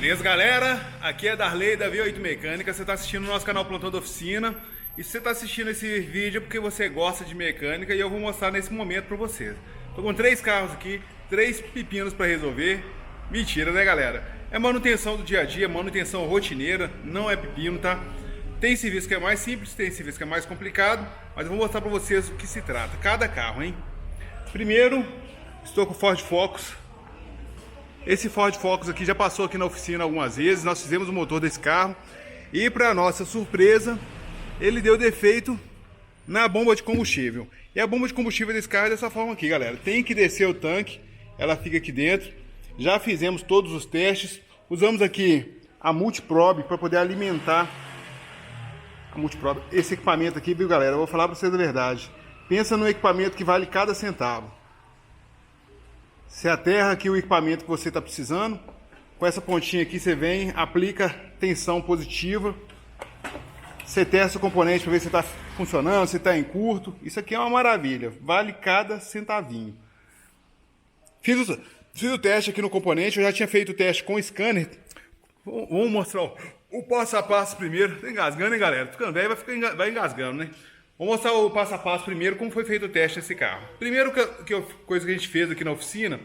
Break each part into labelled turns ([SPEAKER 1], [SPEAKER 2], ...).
[SPEAKER 1] Beleza, galera? Aqui é Darley da V8 Mecânica. Você está assistindo o nosso canal Plantão da Oficina. E se você está assistindo esse vídeo é porque você gosta de mecânica e eu vou mostrar nesse momento para vocês. Estou com 3 carros aqui, 3 pepinos para resolver. Mentira, né, galera? É manutenção do dia a dia, manutenção rotineira, não é pepino, tá? Tem serviço que é mais simples, tem serviço que é mais complicado, mas eu vou mostrar para vocês o que se trata, cada carro, hein? Primeiro, estou com o Ford Focus. Esse Ford Focus aqui já passou aqui na oficina algumas vezes, nós fizemos o motor desse carro e, para nossa surpresa, ele deu defeito na bomba de combustível. E a bomba de combustível desse carro é dessa forma aqui, galera. Tem que descer o tanque, ela fica aqui dentro. Já fizemos todos os testes, usamos aqui a Multiprobe para poder alimentar a Multiprobe. Esse equipamento aqui, viu, galera? Eu vou falar para vocês a verdade. Pensa no equipamento que vale cada centavo. Você aterra aqui o equipamento que você está precisando. Com essa pontinha aqui você vem, aplica tensão positiva. Você testa o componente para ver se está funcionando, se está em curto. Isso aqui é uma maravilha. Vale cada centavinho. Fiz o teste aqui no componente. Eu já tinha feito o teste com o scanner. Vamos mostrar o passo a passo primeiro. Tá engasgando, hein, galera? Ficando velho, vai engasgando, né? Vou mostrar o passo a passo primeiro, como foi feito o teste desse carro. Primeiro, coisa que a gente fez aqui na oficina,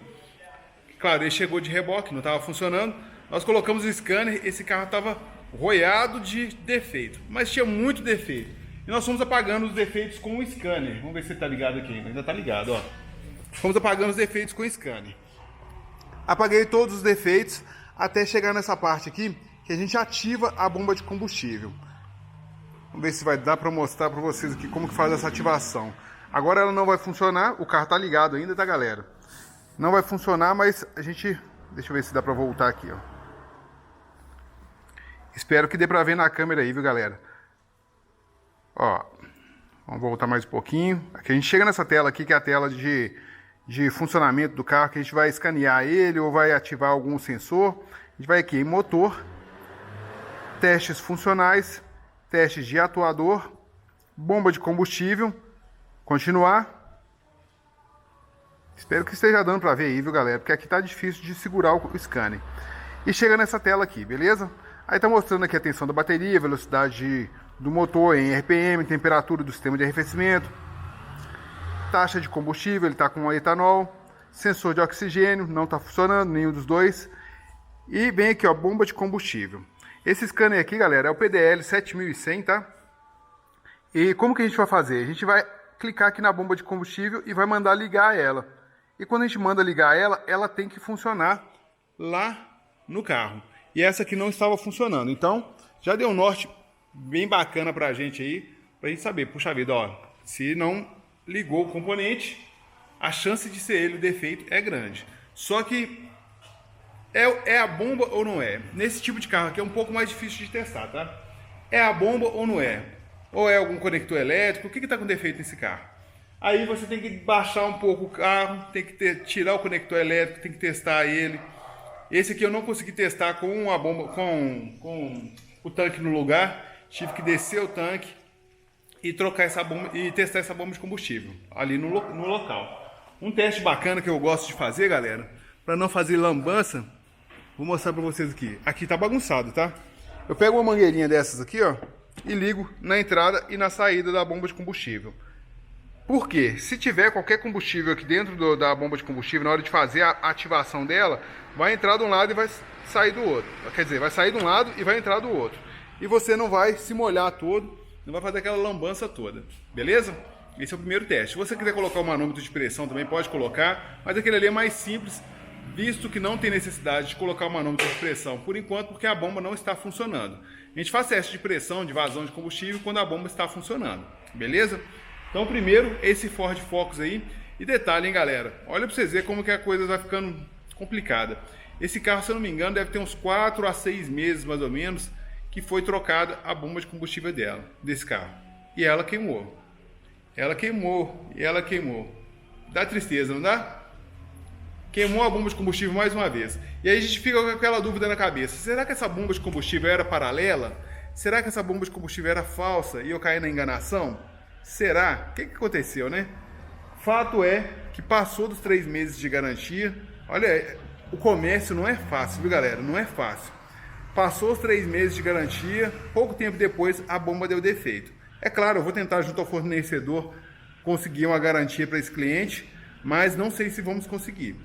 [SPEAKER 1] claro, ele chegou de reboque, não estava funcionando. Nós colocamos o scanner, esse carro estava roiado de defeito, mas tinha muito defeito. E nós fomos apagando os defeitos com o scanner. Vamos ver se ele está ligado aqui, ainda está ligado, ó. Fomos apagando os defeitos com o scanner. Apaguei todos os defeitos até chegar nessa parte aqui, que a gente ativa a bomba de combustível. Vamos ver se vai dar para mostrar para vocês aqui como que faz essa ativação. Agora ela não vai funcionar, o carro tá ligado ainda, tá, galera? Não vai funcionar, mas a gente... Deixa eu ver se dá para voltar aqui, ó. Espero que dê para ver na câmera aí, viu, galera? Ó, vamos voltar mais um pouquinho. Aqui a gente chega nessa tela aqui, que é a tela de funcionamento do carro, que a gente vai escanear ele ou vai ativar algum sensor. A gente vai aqui em motor, testes funcionais, testes de atuador, bomba de combustível, continuar. Espero que esteja dando para ver aí, viu, galera? Porque aqui tá difícil de segurar o scanner. E chega nessa tela aqui, beleza? Aí tá mostrando aqui a tensão da bateria, velocidade do motor em RPM, temperatura do sistema de arrefecimento, taxa de combustível, ele tá com etanol, sensor de oxigênio, não tá funcionando, nenhum dos dois. E vem aqui, ó, bomba de combustível. Esse scanner aqui, galera, é o PDL 7100, tá? E como que a gente vai fazer? A gente vai clicar aqui na bomba de combustível e vai mandar ligar ela. E quando a gente manda ligar ela, ela tem que funcionar lá no carro. E essa aqui não estava funcionando. Então, já deu um norte bem bacana pra gente aí, pra gente saber, puxa vida, ó, se não ligou o componente, a chance de ser ele o defeito é grande. Só que é a bomba ou não é? Nesse tipo de carro aqui é um pouco mais difícil de testar, tá? É a bomba ou não é? Ou é algum conector elétrico? O que está com defeito nesse carro? Aí você tem que baixar um pouco o carro, tem que tirar o conector elétrico, tem que testar ele. Esse aqui eu não consegui testar com a bomba, com o tanque no lugar. Tive que descer o tanque e trocar essa bomba e testar essa bomba de combustível ali no local. Um teste bacana que eu gosto de fazer, galera, para não fazer lambança. Vou mostrar pra vocês aqui. Aqui tá bagunçado, tá? Eu pego uma mangueirinha dessas aqui, ó, e ligo na entrada e na saída da bomba de combustível. Por quê? Se tiver qualquer combustível aqui dentro da bomba de combustível, na hora de fazer a ativação dela, vai entrar de um lado e vai sair do outro. Quer dizer, vai sair de um lado e vai entrar do outro. E você não vai se molhar todo, não vai fazer aquela lambança toda. Beleza? Esse é o primeiro teste. Se você quiser colocar o manômetro de pressão também pode colocar, mas aquele ali é mais simples, visto que não tem necessidade de colocar o manômetro de pressão por enquanto, porque a bomba não está funcionando. A gente faz teste de pressão, de vazão de combustível quando a bomba está funcionando, beleza? Então primeiro, esse Ford Focus aí. E detalhe, hein, galera, olha para vocês verem como que a coisa vai ficando complicada. Esse carro, se eu não me engano, deve ter uns 4 a 6 meses mais ou menos que foi trocada a bomba de combustível desse carro. E ela queimou. Ela queimou e ela queimou. Dá tristeza, não dá? Queimou a bomba de combustível mais uma vez. E aí a gente fica com aquela dúvida na cabeça. Será que essa bomba de combustível era paralela? Será que essa bomba de combustível era falsa e eu caí na enganação? Será? O que aconteceu, né? Fato é que passou dos 3 meses de garantia. Olha, o comércio não é fácil, viu, galera? Não é fácil. Passou os 3 meses de garantia, pouco tempo depois a bomba deu defeito. É claro, eu vou tentar junto ao fornecedor conseguir uma garantia para esse cliente, mas não sei se vamos conseguir.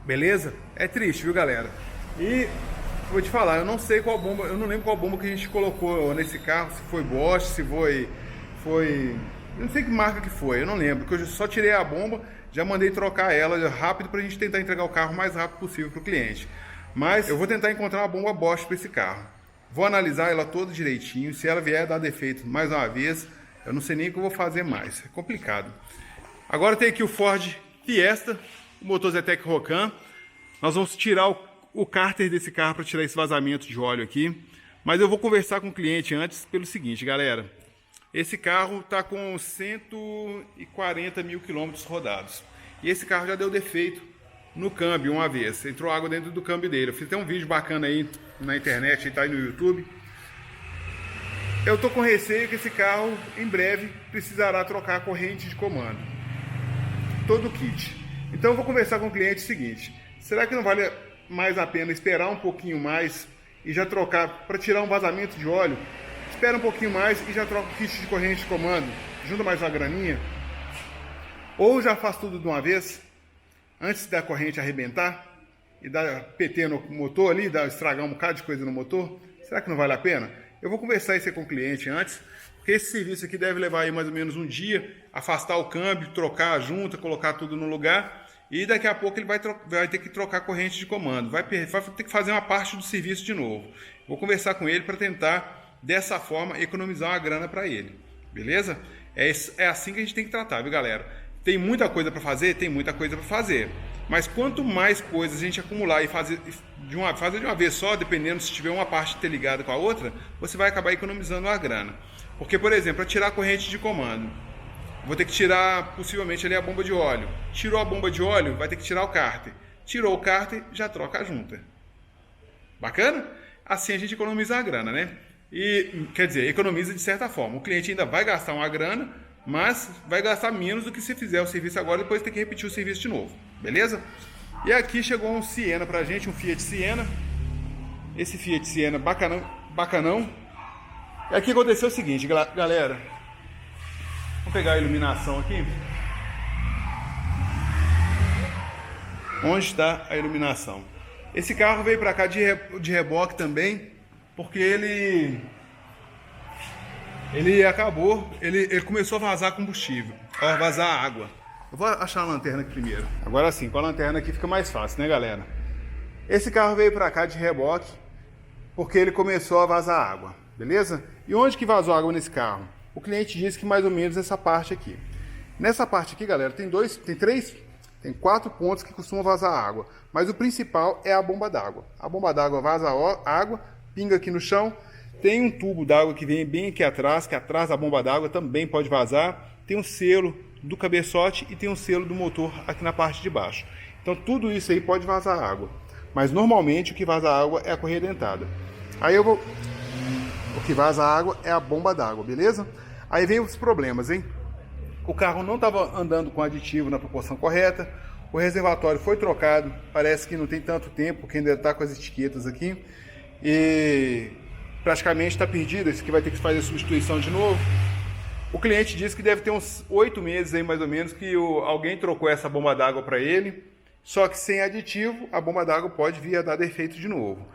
[SPEAKER 1] Beleza? É triste, viu, galera? E vou te falar, eu não sei qual bomba, eu não lembro qual bomba que a gente colocou nesse carro, se foi Bosch, se foi, eu não sei que marca que foi, eu não lembro, porque eu só tirei a bomba, já mandei trocar ela rápido para a gente tentar entregar o carro o mais rápido possível para o cliente. Mas eu vou tentar encontrar uma bomba Bosch para esse carro. Vou analisar ela toda direitinho, se ela vier dar defeito mais uma vez, eu não sei nem o que eu vou fazer mais, é complicado. Agora tem aqui o Ford Fiesta, o motor Zetec Rocan. Nós vamos tirar o cárter desse carro para tirar esse vazamento de óleo aqui. Mas eu vou conversar com o cliente antes pelo seguinte, galera. Esse carro está com 140 mil quilômetros rodados. E esse carro já deu defeito no câmbio uma vez. Entrou água dentro do câmbio dele. Eu fiz até um vídeo bacana aí na internet, está aí no YouTube. Eu estou com receio que esse carro, em breve, precisará trocar a corrente de comando. Todo o kit. Então eu vou conversar com o cliente o seguinte. Será que não vale mais a pena esperar um pouquinho mais e já trocar para tirar um vazamento de óleo? Espera um pouquinho mais e já troca o kit de corrente de comando, junta mais uma graninha? Ou já faz tudo de uma vez, antes da corrente arrebentar e dar PT no motor ali, estragar um bocado de coisa no motor? Será que não vale a pena? Eu vou conversar isso aí com o cliente antes, porque esse serviço aqui deve levar aí mais ou menos um dia, afastar o câmbio, trocar a junta, colocar tudo no lugar, e daqui a pouco ele vai ter que trocar a corrente de comando, vai ter que fazer uma parte do serviço de novo. Vou conversar com ele para tentar, dessa forma, economizar uma grana para ele, beleza? É assim que a gente tem que tratar, viu, galera? Tem muita coisa para fazer? Tem muita coisa para fazer. Mas quanto mais coisas a gente acumular e fazer de uma vez só, dependendo se tiver uma parte interligada com a outra, você vai acabar economizando uma grana. Porque, por exemplo, para tirar a corrente de comando, vou ter que tirar possivelmente ali a bomba de óleo. Tirou a bomba de óleo, vai ter que tirar o cárter. Tirou o cárter, já troca a junta. Bacana? Assim a gente economiza a grana, né? E, quer dizer, economiza de certa forma. O cliente ainda vai gastar uma grana, mas vai gastar menos do que se fizer o serviço agora e depois ter que repetir o serviço de novo. Beleza? E aqui chegou um Siena pra gente, um Fiat Siena. Esse Fiat Siena bacanão. E aqui aconteceu o seguinte, galera. Vamos pegar a iluminação aqui. Onde está a iluminação? Esse carro veio pra cá de reboque também, porque ele começou a vazar combustível, a vazar água. Eu vou achar a lanterna aqui primeiro. Agora sim, com a lanterna aqui fica mais fácil, né, galera? Esse carro veio pra cá de reboque porque ele começou a vazar água, beleza? E onde que vazou água nesse carro? O cliente disse que mais ou menos essa parte aqui. Nessa parte aqui, galera, tem 4 pontos que costumam vazar água. Mas o principal é a bomba d'água. A bomba d'água vaza água, pinga aqui no chão. Tem um tubo d'água que vem bem aqui atrás, que atrás da bomba d'água também pode vazar. Tem um selo do cabeçote e tem um selo do motor aqui na parte de baixo. Então tudo isso aí pode vazar água. Mas normalmente o que vaza água é a correia dentada. O que vaza água é a bomba d'água, beleza? Aí vem os problemas, hein? O carro não estava andando com aditivo na proporção correta. O reservatório foi trocado. Parece que não tem tanto tempo, porque ainda está com as etiquetas aqui. E praticamente está perdido. Esse aqui vai ter que fazer a substituição de novo. O cliente disse que deve ter uns 8 meses aí, mais ou menos, que alguém trocou essa bomba d'água para ele. Só que sem aditivo, a bomba d'água pode vir a dar defeito de novo.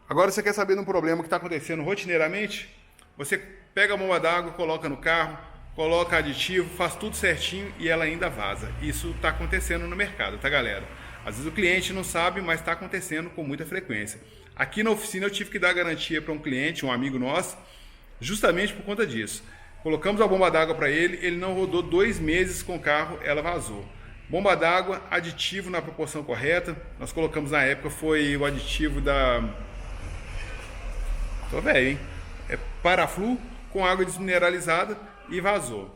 [SPEAKER 1] Agora você quer saber de um problema que está acontecendo rotineiramente? Você pega a bomba d'água, coloca no carro, coloca aditivo, faz tudo certinho e ela ainda vaza. Isso está acontecendo no mercado, tá, galera? Às vezes o cliente não sabe, mas está acontecendo com muita frequência. Aqui na oficina eu tive que dar garantia para um cliente, um amigo nosso, justamente por conta disso. Colocamos a bomba d'água para ele, ele não rodou 2 meses com o carro, ela vazou. Bomba d'água, aditivo na proporção correta. Nós colocamos na época, foi o aditivo da... Tô velho, hein? É Paraflu com água desmineralizada e vazou.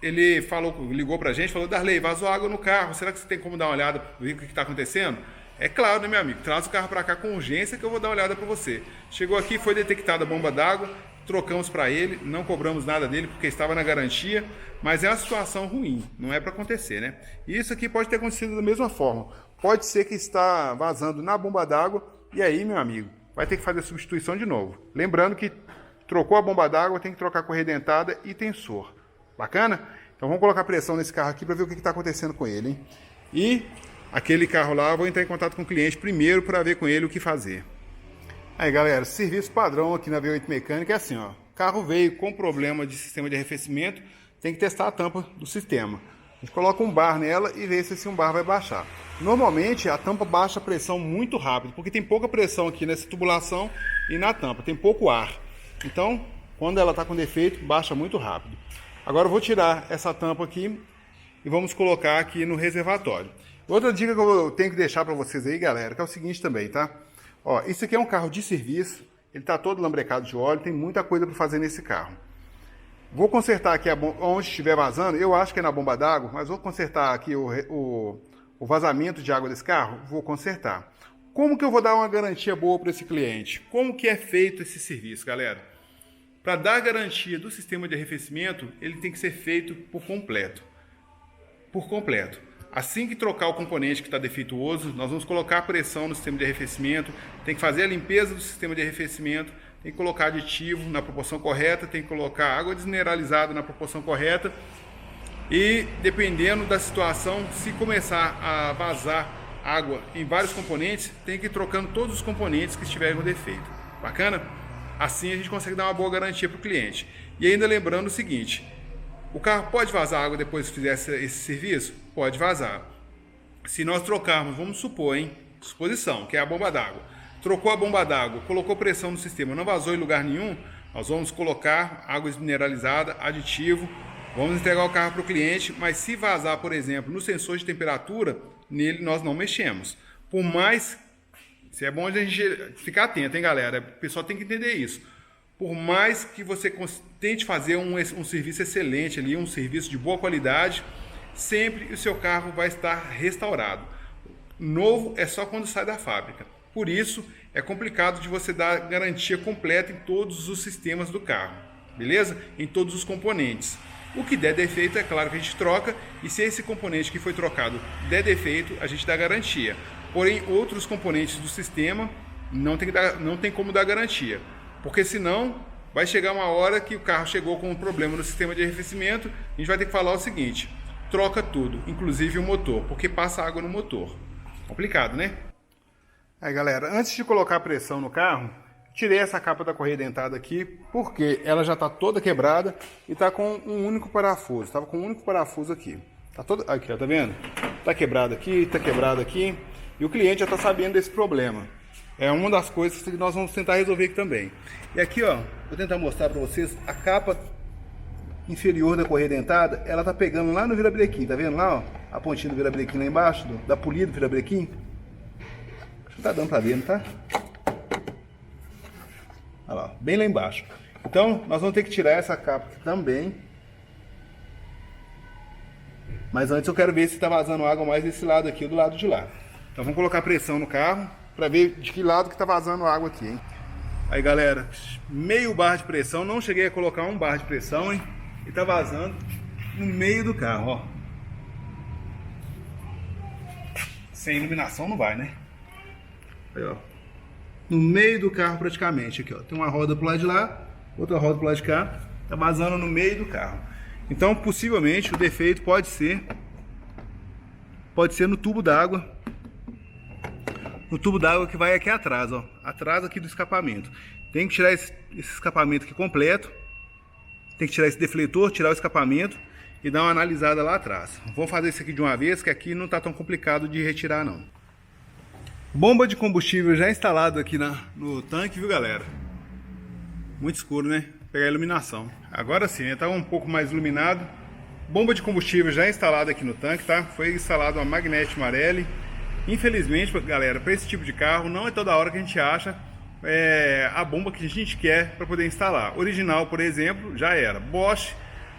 [SPEAKER 1] Ele ligou pra gente, falou: Darley, vazou água no carro, será que você tem como dar uma olhada, ver o que está acontecendo? É claro, né, meu amigo? Traz o carro para cá com urgência que eu vou dar uma olhada para você. Chegou aqui, foi detectada a bomba d'água, trocamos para ele, não cobramos nada dele porque estava na garantia, mas é uma situação ruim, não é para acontecer, né? E isso aqui pode ter acontecido da mesma forma. Pode ser que está vazando na bomba d'água e aí, meu amigo, vai ter que fazer a substituição de novo. Lembrando que trocou a bomba d'água, tem que trocar a correia dentada e tensor. Bacana? Então vamos colocar pressão nesse carro aqui para ver o que está acontecendo com ele, hein? E aquele carro lá, eu vou entrar em contato com o cliente primeiro para ver com ele o que fazer. Aí galera, serviço padrão aqui na V8 Mecânica é assim, ó. O carro veio com problema de sistema de arrefecimento, tem que testar a tampa do sistema. A gente coloca um bar nela e vê se esse um bar vai baixar. Normalmente a tampa baixa a pressão muito rápido, porque tem pouca pressão aqui nessa tubulação e na tampa, tem pouco ar. Então, quando ela está com defeito, baixa muito rápido. Agora eu vou tirar essa tampa aqui e vamos colocar aqui no reservatório. Outra dica que eu tenho que deixar para vocês aí, galera, que é o seguinte também, tá? Ó, isso aqui é um carro de serviço, ele está todo lambrecado de óleo, tem muita coisa para fazer nesse carro. Vou consertar aqui onde estiver vazando, eu acho que é na bomba d'água, mas vou consertar aqui o vazamento de água desse carro, vou consertar. Como que eu vou dar uma garantia boa para esse cliente? Como que é feito esse serviço, galera? Para dar garantia do sistema de arrefecimento, ele tem que ser feito por completo. Por completo. Assim que trocar o componente que está defeituoso, nós vamos colocar pressão no sistema de arrefecimento, tem que fazer a limpeza do sistema de arrefecimento, tem que colocar aditivo na proporção correta, tem que colocar água desmineralizada na proporção correta e, dependendo da situação, se começar a vazar água em vários componentes, tem que ir trocando todos os componentes que estiverem com defeito. Bacana? Assim a gente consegue dar uma boa garantia para o cliente. E ainda lembrando o seguinte, o carro pode vazar água depois que fizer esse serviço? Pode vazar. Se nós trocarmos, vamos supor, hein? Suposição, que é a bomba d'água. Trocou a bomba d'água, colocou pressão no sistema, não vazou em lugar nenhum, nós vamos colocar água desmineralizada, aditivo, vamos entregar o carro para o cliente, mas se vazar, por exemplo, no sensor de temperatura, nele nós não mexemos. Por mais... Isso é bom a gente ficar atento, hein, galera? O pessoal tem que entender isso. Por mais que você tente fazer um serviço excelente ali, um serviço de boa qualidade, sempre o seu carro vai estar restaurado. Novo é só quando sai da fábrica. Por isso, é complicado de você dar garantia completa em todos os sistemas do carro, beleza? Em todos os componentes. O que der defeito, é claro que a gente troca, e se esse componente que foi trocado der defeito, a gente dá garantia. Porém, outros componentes do sistema não tem como dar garantia, porque senão vai chegar uma hora que o carro chegou com um problema no sistema de arrefecimento, a gente vai ter que falar o seguinte, troca tudo, inclusive o motor, porque passa água no motor. Complicado, né? Aí, galera, antes de colocar a pressão no carro, tirei essa capa da correia dentada aqui, porque ela já está toda quebrada e está com um único parafuso. Estava com um único parafuso aqui. Tá todo aqui, ó, tá vendo? Tá quebrado aqui, tá quebrado aqui. E o cliente já está sabendo desse problema. É uma das coisas que nós vamos tentar resolver aqui também. E aqui, ó, vou tentar mostrar para vocês a capa inferior da correia dentada. Ela tá pegando lá no virabrequim, tá vendo lá, ó? A pontinha do virabrequim lá embaixo, da polida do virabrequim. Acho que tá dando para ver, não tá? Olha lá, bem lá embaixo. Então, nós vamos ter que tirar essa capa aqui também. Mas antes eu quero ver se está vazando água mais desse lado aqui ou do lado de lá. Então vamos colocar pressão no carro para ver de que lado que está vazando água aqui, hein? Aí, galera, meio bar de pressão. Não cheguei a colocar um bar de pressão, hein? E está vazando no meio do carro, ó. Sem iluminação não vai, né? Aí, ó. No meio do carro praticamente, aqui, ó. Tem uma roda pro lado de lá, outra roda pro lado de cá. Tá vazando no meio do carro. Então, possivelmente, o defeito pode ser no tubo d'água. No tubo d'água que vai aqui atrás, ó. Atrás aqui do escapamento. Tem que tirar esse escapamento aqui completo. Tem que tirar esse defletor, tirar o escapamento e dar uma analisada lá atrás. Vou fazer isso aqui de uma vez, que aqui não tá tão complicado de retirar, não. Bomba de combustível já instalado aqui no tanque, viu, galera? Muito escuro, né? Vou pegar a iluminação. Agora sim, né? Tá um pouco mais iluminado. Bomba de combustível já instalada aqui no tanque, tá? Foi instalado uma Magnete Marelli. Infelizmente, galera, para esse tipo de carro, não é toda hora que a gente acha a bomba que a gente quer para poder instalar. Original, por exemplo, já era. Bosch,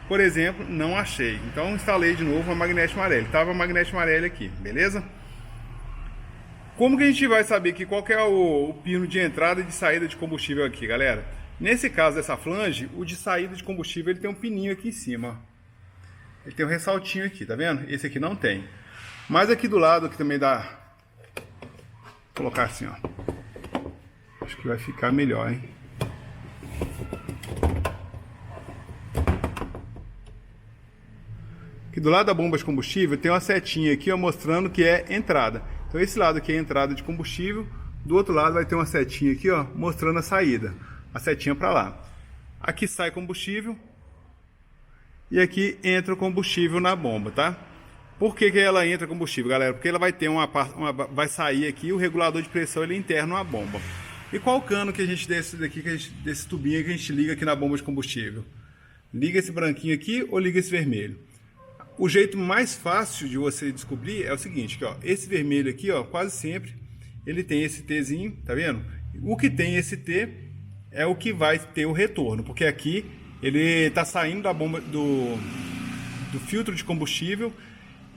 [SPEAKER 1] por exemplo, não achei. Então, instalei de novo a Magnete Marelli. Tava a Magnete Marelli aqui, beleza? Como que a gente vai saber qual que é o pino de entrada e de saída de combustível aqui, galera? Nesse caso dessa flange, o de saída de combustível ele tem um pininho aqui em cima. Ele tem um ressaltinho aqui, tá vendo? Esse aqui não tem. Mas aqui do lado, aqui também dá... Vou colocar assim, ó. Acho que vai ficar melhor, hein? Aqui do lado da bomba de combustível tem uma setinha aqui, ó, mostrando que é entrada. Então esse lado aqui é a entrada de combustível, do outro lado vai ter uma setinha aqui, ó, mostrando a saída. A setinha para lá. Aqui sai combustível e aqui entra o combustível na bomba, tá? Por que ela entra combustível, galera? Porque ela vai ter vai sair aqui o regulador de pressão, ele é interno à bomba. E qual cano que a gente desse tubinho que a gente liga aqui na bomba de combustível? Liga esse branquinho aqui ou liga esse vermelho? O jeito mais fácil de você descobrir é o seguinte, que, ó, esse vermelho aqui, ó, quase sempre ele tem esse Tzinho, tá vendo? O que tem esse T é o que vai ter o retorno, porque aqui ele está saindo da bomba do filtro de combustível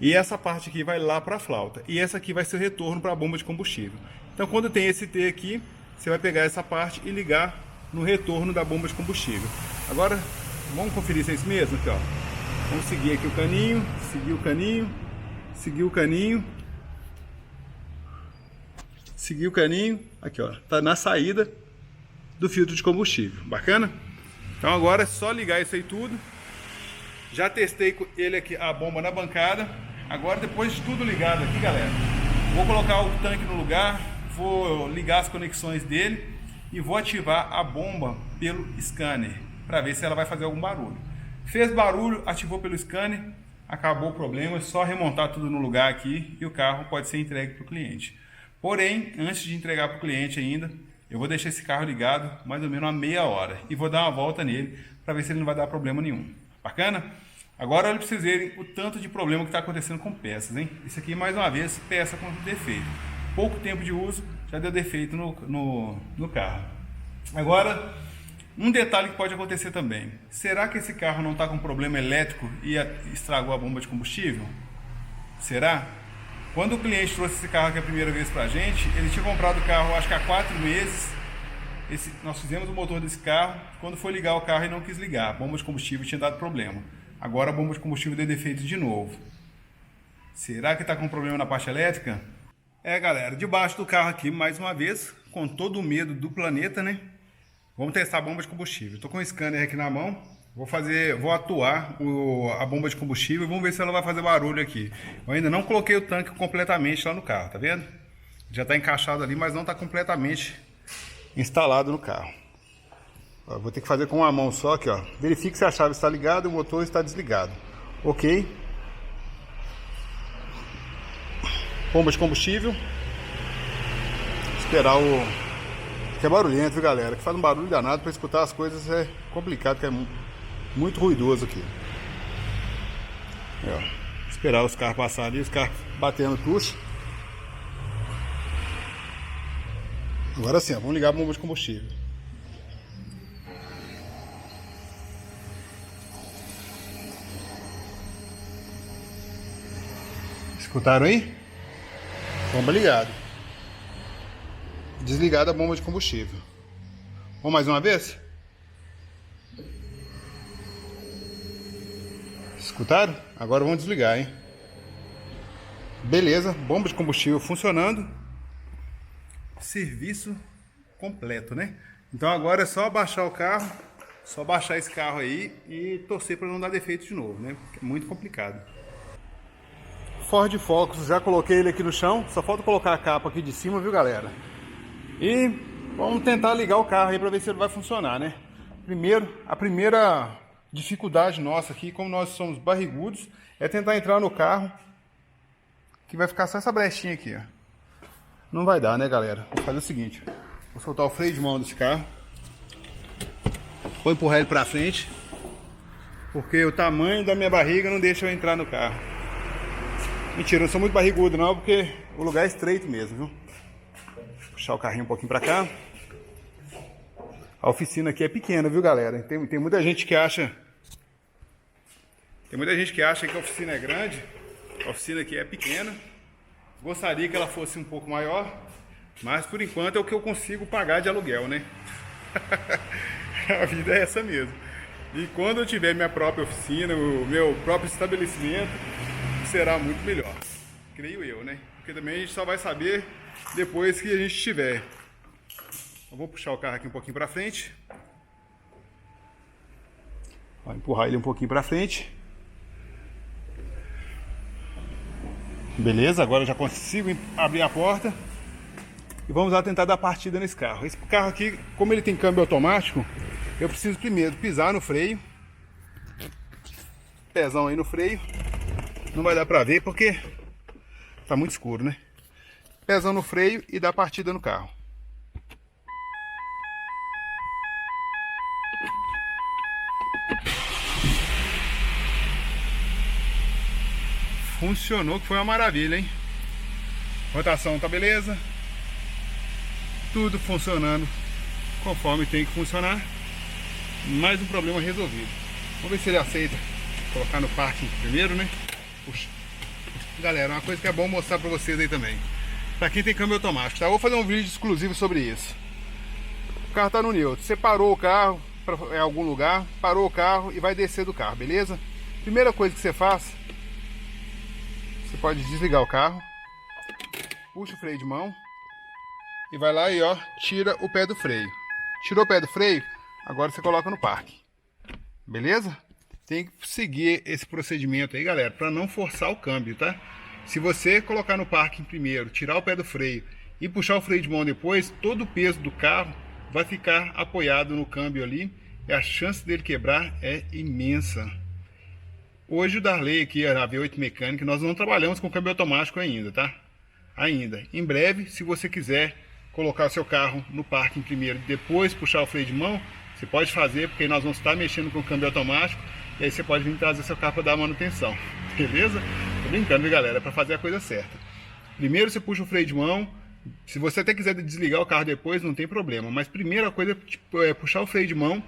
[SPEAKER 1] e essa parte aqui vai lá para a flauta e essa aqui vai ser o retorno para a bomba de combustível. Então quando tem esse T aqui, você vai pegar essa parte e ligar no retorno da bomba de combustível. Agora vamos conferir se é isso mesmo aqui, ó. Vamos seguir aqui o caninho, seguir o caninho, seguir o caninho, seguir o caninho, aqui ó, tá na saída do filtro de combustível, bacana? Então agora é só ligar isso aí tudo. Já testei ele aqui, a bomba na bancada. Agora depois de tudo ligado aqui, galera, vou colocar o tanque no lugar, vou ligar as conexões dele e vou ativar a bomba pelo scanner para ver se ela vai fazer algum barulho. Fez barulho, ativou pelo scanner, acabou o problema, é só remontar tudo no lugar aqui e o carro pode ser entregue para o cliente. Porém, antes de entregar para o cliente ainda, eu vou deixar esse carro ligado mais ou menos uma meia hora e vou dar uma volta nele para ver se ele não vai dar problema nenhum. Bacana? Agora olha para vocês verem o tanto de problema que está acontecendo com peças, hein? Isso aqui, mais uma vez, peça com defeito. Pouco tempo de uso, já deu defeito no carro. Agora, um detalhe que pode acontecer também. Será que esse carro não está com problema elétrico e estragou a bomba de combustível? Será? Quando o cliente trouxe esse carro aqui a primeira vez pra gente, ele tinha comprado o carro acho que há 4 meses. Nós fizemos o motor desse carro, quando foi ligar o carro ele não quis ligar, a bomba de combustível tinha dado problema. Agora a bomba de combustível deu defeito de novo. Será que está com problema na parte elétrica? É, galera, debaixo do carro aqui, mais uma vez, com todo o medo do planeta, né? Vamos testar a bomba de combustível. Estou com o scanner aqui na mão. Vou atuar a bomba de combustível e vamos ver se ela vai fazer barulho aqui. Eu ainda não coloquei o tanque completamente lá no carro, tá vendo? Já está encaixado ali, mas não está completamente instalado no carro. Ó, vou ter que fazer com uma mão só aqui, ó. Verifique se a chave está ligada e o motor está desligado. Ok. Bomba de combustível. Esperar que é barulhento, viu, galera? Que faz um barulho danado para escutar as coisas é complicado, que é muito ruidoso aqui. É, ó. Esperar os carros passarem ali, os carros batendo tucho. Agora sim, ó, vamos ligar a bomba de combustível. Escutaram aí? Bomba ligada. Desligada a bomba de combustível. Vamos mais uma vez? Escutaram? Agora vamos desligar, hein? Beleza, bomba de combustível funcionando. Serviço completo, né? Então agora é só baixar o carro, só baixar esse carro aí e torcer para não dar defeito de novo, né? Porque é muito complicado. Ford Focus, já coloquei ele aqui no chão, só falta colocar a capa aqui de cima, viu, galera? E vamos tentar ligar o carro aí para ver se ele vai funcionar, né? Primeiro, a primeira dificuldade nossa aqui, como nós somos barrigudos, é tentar entrar no carro, que vai ficar só essa brechinha aqui, ó. Não vai dar, né, galera? Vou fazer o seguinte, vou soltar o freio de mão desse carro, vou empurrar ele pra frente, porque o tamanho da minha barriga não deixa eu entrar no carro. Mentira, eu não sou muito barrigudo não, porque o lugar é estreito mesmo, viu? Puxar o carrinho um pouquinho pra cá. A oficina aqui é pequena, viu, galera? Tem muita gente que acha... Tem muita gente que acha que a oficina é grande. A oficina aqui é pequena. Gostaria que ela fosse um pouco maior, mas por enquanto é o que eu consigo pagar de aluguel, né? A vida é essa mesmo. E quando eu tiver minha própria oficina, o meu próprio estabelecimento, será muito melhor. Creio eu, né? Porque também a gente só vai saber depois que a gente tiver. Eu vou puxar o carro aqui um pouquinho para frente. Vou empurrar ele um pouquinho para frente. Beleza, agora eu já consigo abrir a porta. E vamos lá tentar dar partida nesse carro. Esse carro aqui, como ele tem câmbio automático, eu preciso primeiro pisar no freio. Pezão aí no freio. Não vai dar pra ver porque tá muito escuro, né? Pezão no freio e dar partida no carro. Funcionou, que foi uma maravilha, hein? Rotação tá beleza. Tudo funcionando conforme tem que funcionar. Mais um problema resolvido. Vamos ver se ele aceita colocar no parking primeiro, né? Puxa. Galera, uma coisa que é bom mostrar pra vocês aí também. Pra quem tem câmbio automático, tá? Eu vou fazer um vídeo exclusivo sobre isso. O carro tá no neutro. Você parou o carro em algum lugar, parou o carro e vai descer do carro, beleza? Primeira coisa que você faz, você pode desligar o carro, puxa o freio de mão e vai lá e ó, tira o pé do freio. Tirou o pé do freio, agora você coloca no parque. Beleza? Tem que seguir esse procedimento aí, galera, para não forçar o câmbio, tá? Se você colocar no parking primeiro, tirar o pé do freio e puxar o freio de mão depois, todo o peso do carro vai ficar apoiado no câmbio ali e a chance dele quebrar é imensa. Hoje o Darley aqui, a V8 Mecânica, nós não trabalhamos com câmbio automático ainda, tá? Ainda. Em breve, se você quiser colocar o seu carro no parking primeiro, depois puxar o freio de mão, você pode fazer, porque nós vamos estar mexendo com o câmbio automático, e aí você pode vir trazer seu carro para dar manutenção, beleza? Tô brincando, viu, galera? É para fazer a coisa certa. Primeiro você puxa o freio de mão, se você até quiser desligar o carro depois, não tem problema, mas primeira coisa é puxar o freio de mão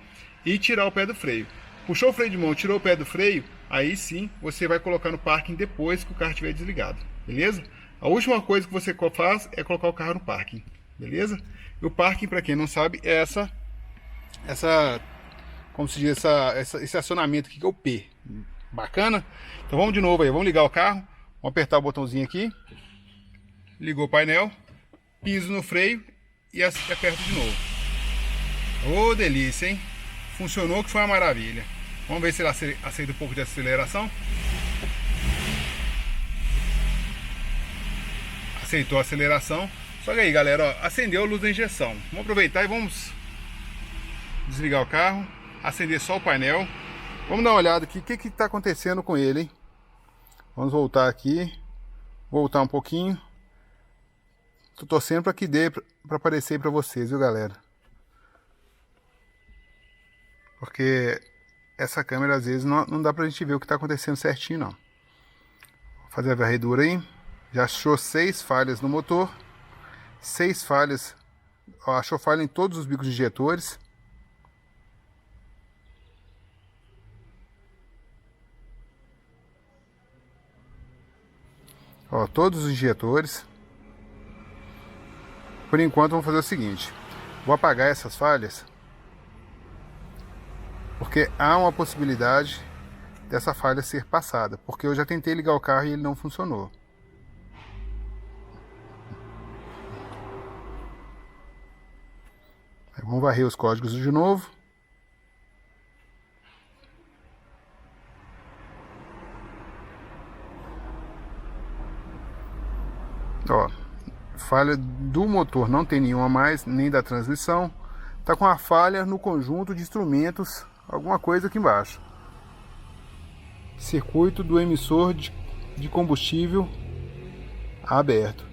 [SPEAKER 1] e tirar o pé do freio. Puxou o freio de mão, tirou o pé do freio, aí sim você vai colocar no parking depois que o carro estiver desligado, beleza? A última coisa que você faz é colocar o carro no parking, beleza? E o parking, para quem não sabe, é como se diz, esse acionamento aqui que é o P. Bacana? Então vamos de novo aí, vamos ligar o carro, vamos apertar o botãozinho aqui, ligou o painel, piso no freio e aperto de novo. Ô, delícia, hein? Funcionou, que foi uma maravilha. Vamos ver se ele aceita um pouco de aceleração. Aceitou a aceleração. Só que aí, galera, ó, acendeu a luz da injeção. Vamos aproveitar e vamos desligar o carro, acender só o painel. Vamos dar uma olhada aqui, o que está acontecendo com ele, hein? Vamos voltar aqui, voltar um pouquinho. Tô torcendo para que dê para aparecer para vocês, viu, galera? Porque essa câmera às vezes não dá pra gente ver o que está acontecendo certinho, não. Vou fazer a varredura aí. Já achou 6 falhas no motor. 6 falhas. Ó, achou falha em todos os bicos de injetores. Ó, todos os injetores. Por enquanto vamos fazer o seguinte. Vou apagar essas falhas, porque há uma possibilidade dessa falha ser passada, porque eu já tentei ligar o carro e ele não funcionou. Aí vamos varrer os códigos de novo. Ó, falha do motor não tem nenhuma mais, nem da transmissão. Tá com uma falha no conjunto de instrumentos, alguma coisa aqui embaixo. Circuito do emissor de combustível aberto.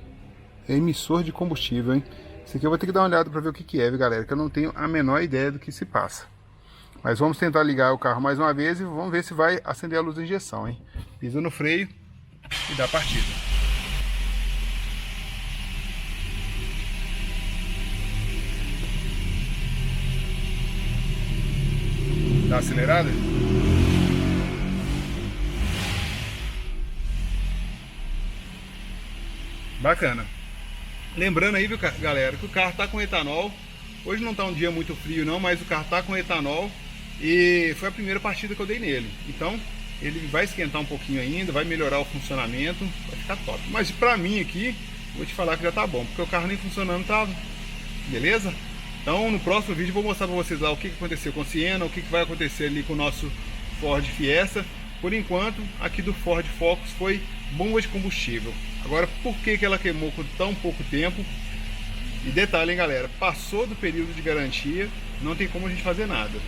[SPEAKER 1] Emissor de combustível, hein? Isso aqui eu vou ter que dar uma olhada para ver o que é, viu, galera? Que eu não tenho a menor ideia do que se passa. Mas vamos tentar ligar o carro mais uma vez e vamos ver se vai acender a luz da injeção, hein? Pisa no freio e dá partida. Dá acelerada? Bacana. Lembrando aí, viu, galera, que o carro tá com etanol. Hoje não tá um dia muito frio não, mas o carro tá com etanol e foi a primeira partida que eu dei nele. Então, ele vai esquentar um pouquinho ainda, vai melhorar o funcionamento, vai ficar top. Mas pra mim aqui, vou te falar que já tá bom, porque o carro nem funcionando tava. Beleza? Então no próximo vídeo eu vou mostrar para vocês lá o que aconteceu com o Siena, o que vai acontecer ali com o nosso Ford Fiesta. Por enquanto, aqui do Ford Focus foi bomba de combustível. Agora, por que ela queimou com tão pouco tempo? E detalhe, hein, galera, passou do período de garantia, não tem como a gente fazer nada.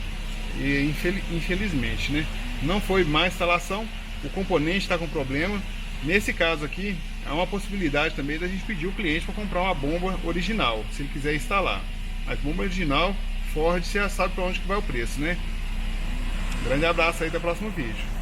[SPEAKER 1] E infelizmente, né? Não foi má instalação, o componente está com problema. Nesse caso aqui, há uma possibilidade também da gente pedir o cliente para comprar uma bomba original, se ele quiser instalar. Mas bomba original, Ford, você já sabe para onde que vai o preço, né? Grande abraço aí, até o próximo vídeo.